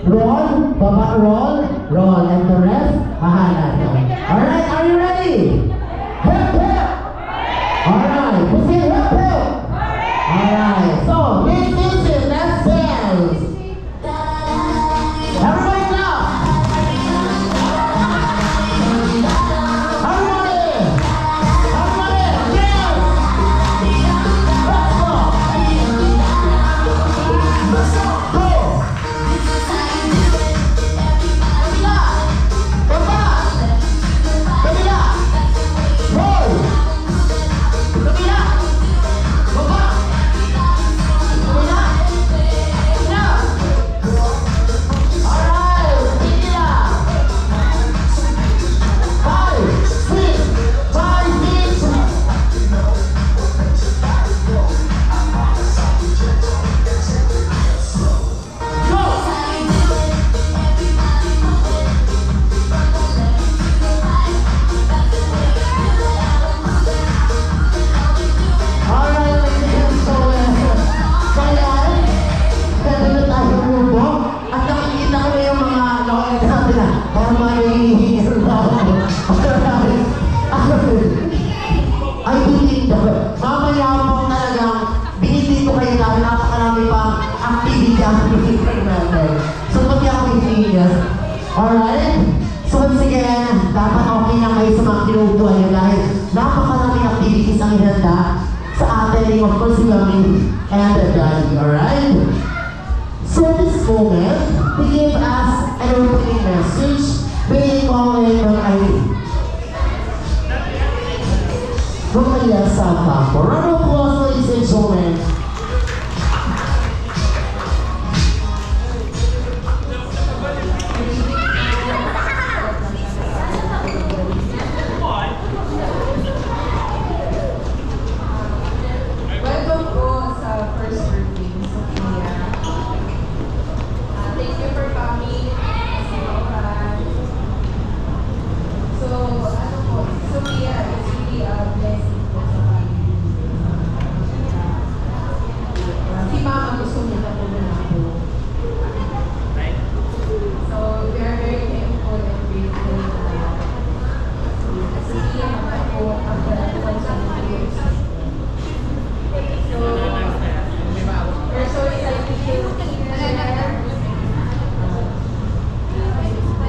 roll, baba, roll, roll, and the rest, bahala nyo. Alright, are you ready? Hip, hip! Alright, who's in hip, hip? Alright, so, this is it, let's dance! Everybody clap! Everybody! Everybody, dance! Let's go! Go! I believe that mamaya pong talagang binibig ko kayo dahil napakarami pang activity ang pinipin natin. So pati ako hinihinga. Alright? So once again, dapat okay na kayo sa mga kinukuha nyo dahil napakarami activities ang hinanda sa atin, of course, si Mami and the Daddy. Alright? So this moment, to give us an opening message, being calling from Irene. Rumaya sa Papo. Round of applause, ladies and gentlemen. Welcome po sa first birthday ni Sophia. Thank you for coming. So, ano po, Sophia is really a blessing po sa family. Si Mama gusto niya na po na po. So, we are very thankful and grateful na Sophia naman po ang dalawang sa years. So, we're so excited to share the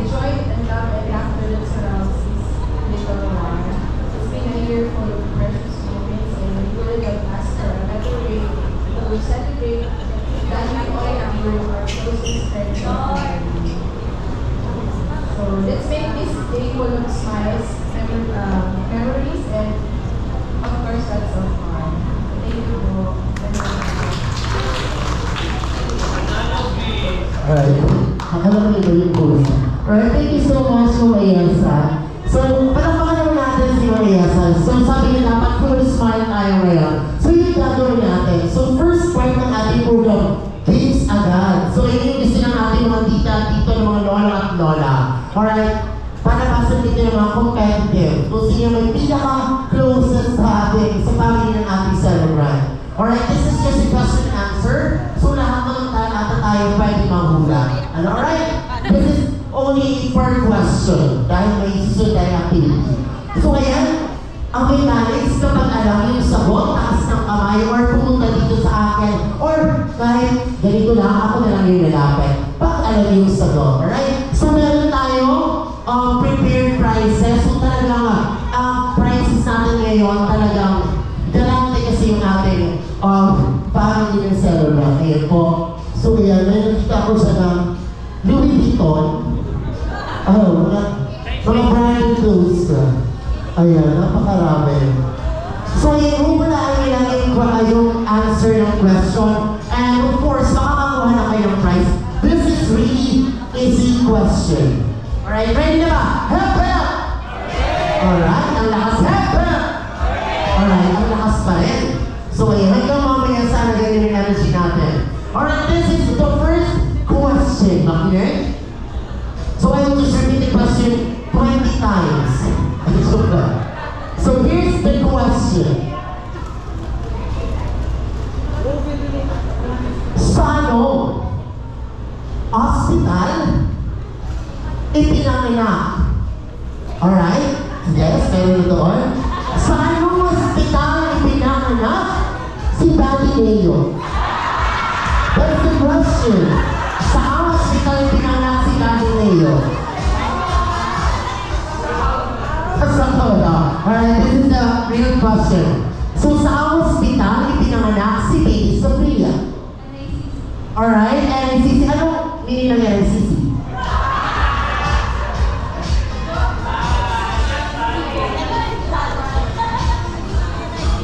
joy and love and laughter that surrounds this little one. It's been a year full of precious moments and we would have asked for another way to celebrate that we all feel our closest friends and family. So let's make this day full of smiles, memories, and of course lots of fun. Thank you po. Alright. Alam mo yung post. Alright, thank you so much, Mayasa. So, palakpakan naman natin si Mayasa. So, sabi niya dapat full smile tayo ngayon. So, yun yung gagawin natin. So, first part ng ating program, games agad. So, yun yung gusto na natin mga tita, tito, mga lola at lola. Alright? Para basan dito yung mga competitive. Kung sino may pinaka-closest sa ating, sa family ng ating celebrant. Alright, this is just a question and answer. So, lahat ng tayo pwede mahula. Ano, alright? This is only per question dahil may susunod tayo activity. So, ayan, ang may knowledge kapag alam yung sagot, taas ng kamay, or pumunta dito sa akin, or kahit ganito lang, ako na lang yung lalapit. Pag alam yung sagot, alright? So, meron tayo prepared prizes. So, talagang prizes natin ngayon, talagang galante kasi yung ating family ng celebrant. Ayan po. So, ayan, may nakita ko sa Louis Vuitton. Mga brand clothes. Ayan, napakarami. So, ayan, humalaan nyo lang yung answer ng question. And of course, makakakuha na kayo ng prize. This is really easy question. Alright, ready na ba? Hep, hep! Alright, ang lakas, hep, hep! Alright, ang lakas pa rin. So, ayan, hanggang mamaya sana ganyan yung energy natin. Alright, this is the first question. Okay? So, I will just repeat the question 20 times. So, here's the question. Sa ano hospital ipinanganak? Alright? Yes, meron doon. Sa anong hospital ipinanganak si Daddy Leo? That's the question. Sa hospital ipinanganak si Daddy Leo? Alright, this is the real question. So sa hospital ipinanganak si Baby Sophia? Alright, NICC. Anong meaning ng NICC?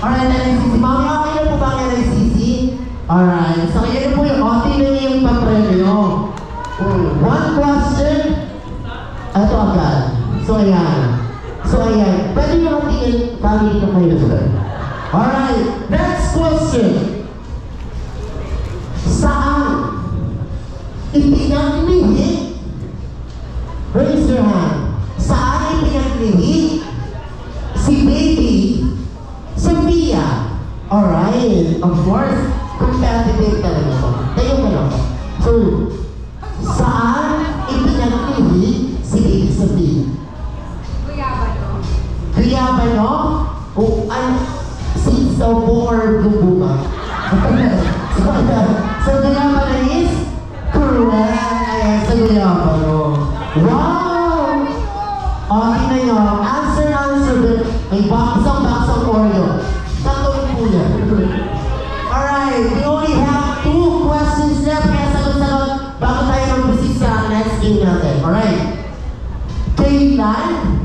Alright, NICC. Mami, okay na po ba ang NICC? Alright, so yan po yung OT na yung papremyo. One question. Ito agad. So ayan. Pwede nyo tingin kami dito kayo doon. Alright, next question. Saan ipinaglihi? Raise your hand. Saan ipinaglihi si Baby Sophia? Alright, of course, competitive talaga po. Tayo ka lang po. So, saan ipinaglihi si Baby Sophia? Guyabano? O seeds daw po or bubunga? So, Guyabano is correct. Ayan, sa Guyabano. Wow! Okay na yun. Answer. May baksang Oreo. Tatlong po yan. Alright, we only have 2 questions left. Kaya sagot bago tayo mag-proceed sa next game natin. Alright. Kailan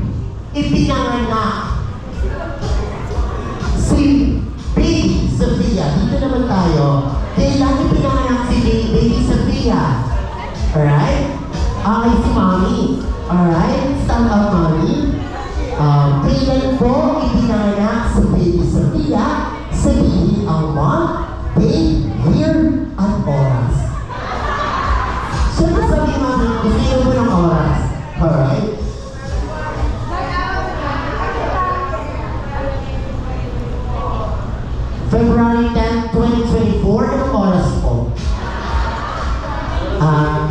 ipinanganak si Baby Sophia? Dito naman tayo. Kailan ipinanganak si Baby Sophia? Alright? Okay si Mommy. Alright? Stand up, Mommy. Kailan po ipinanganak si Baby Sophia? Sabihin ang month, date, year, at oras. Siyempre sabihin, Mommy, gusto mo ng oras. Alright? February 10, 2024, anong oras po?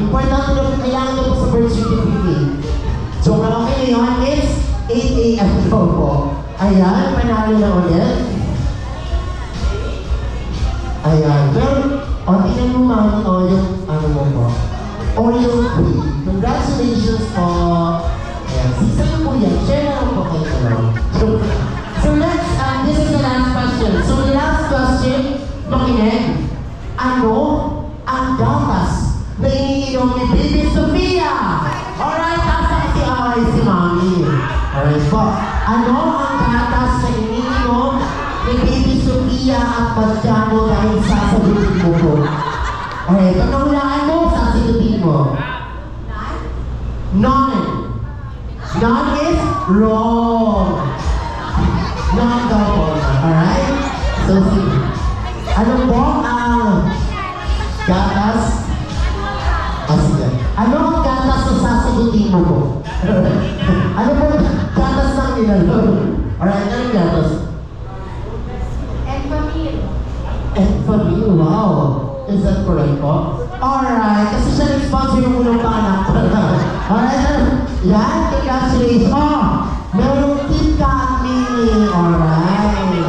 Importante na po, kailangan nyo po sa birth certificate. So, kung okay ngayon, it's 8 a.m. po. Ayan, panalo na ulit. Ayan, pero, tingnan mo Mami, yung, mo po, Oreo Queen. Congratulations po. Ayan, sisa po yan. Share na lang po kayo talaga. So let's, this is the last question. So the last question, makinig, ano ang gatas na iniinom ni Baby Sophia? Alright, tasa si Away si Mami. Alright po. Ano ang gatas na iniinom ni Baby Sophia at Bastiano dahil sasagutin mo po? Alright, pag nahulaan mo, sasagutin mo. None. None is wrong. None daw po. Alright? So, ano po ang gatas? Sige. Ano ang gatas na sasagutin mo po? Ano po ang gatas ng inalog? Alright, anong gatas? Enfamil, wow. Is that correct po? Alright, kasi siya nag-sponsor yung unang panganak. Alright, yan, congratulations. Merong Kit Kat Mini. Alright.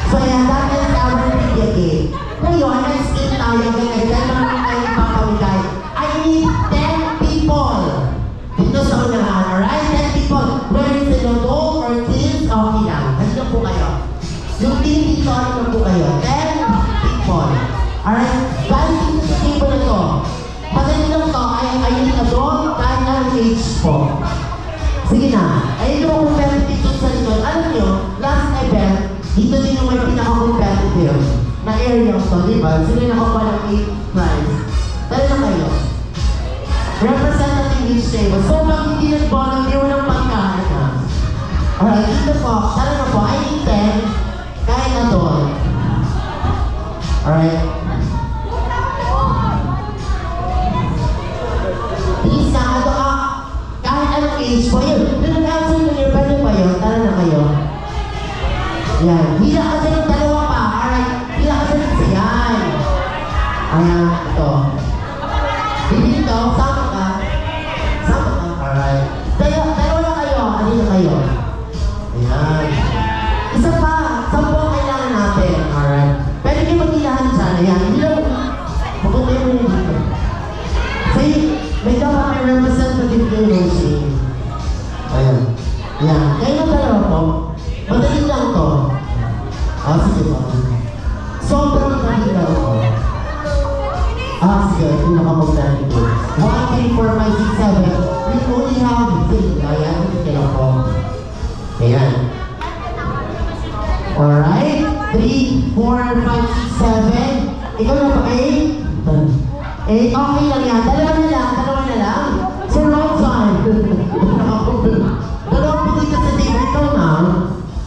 So yan, that is our trivia game. Ngayon, next game tayo. Dahil naman tayo papawigay. I need 10 people. Dito sa unahan, alright? 10 people. Whether it's an adult or kids, okay lang. Halika po kayo. Yung team dito, halika po kayo. 10 people. Alright? Guys, dito sa table na to. Madali lang to. I need adult, kahit anong age po. Sige na. Ayun yung competitive dito sa likod. Alam nyo, last event, dito din yung may pinaka-competitive na area to, di ba? Sila yung nakakuha ng 8 prize. Tala na kayo. Representative each table. So, pag hindi nag-bottom, di mo ng pagkain na. Alright, dito po. Tala na po. I need 10. Kahit na doon. Alright. Please na, kahit anong age po yun. Nag-answer nyo yun, pwede pa yun. Tara na kayo. Yan. Hila kasi ng dalawa pa. Alright. Hila kasi ng yan. Ayan. Ito. Dito, Sige, pinaka-move natin ito. 1, 3, 4, 5, 6, 7. We only have 3. Ayan, kaya ko. Ayan. Alright. 3, 4, 5, 6, 7. Ikaw na ba? 8? 8, okay lang yan. Dalawa na lang. Si Robson. Dalawang po dito sa table. Ikaw, ma'am.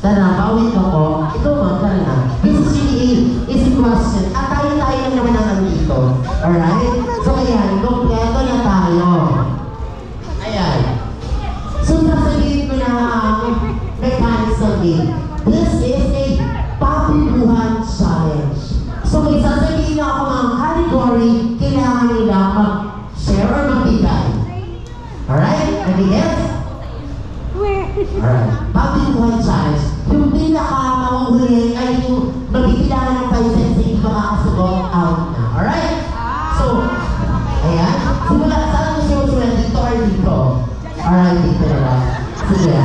Tara, bawit ako. Ikaw, ma'am, tara na. This is really easy question. At tayo lang naman ang nandito. Alright? So, ayan, kompleto na tayo. Ayan. So, sasabihin ko na ang mechanics ng game. This is a papibuhan challenge. So, may sasabihin na ako ng category, kailangan nila mag-share or magbigay. Alright? Nag-gets? Alright. Papibuhan challenge. Yung pinaka-mauhuli ay yung magbibilangan ng 5 cents na hindi makakasagot out na. Alright? So, ayan. Simula, saan mo siya dito or dito? Alright, dito na lang. Sige.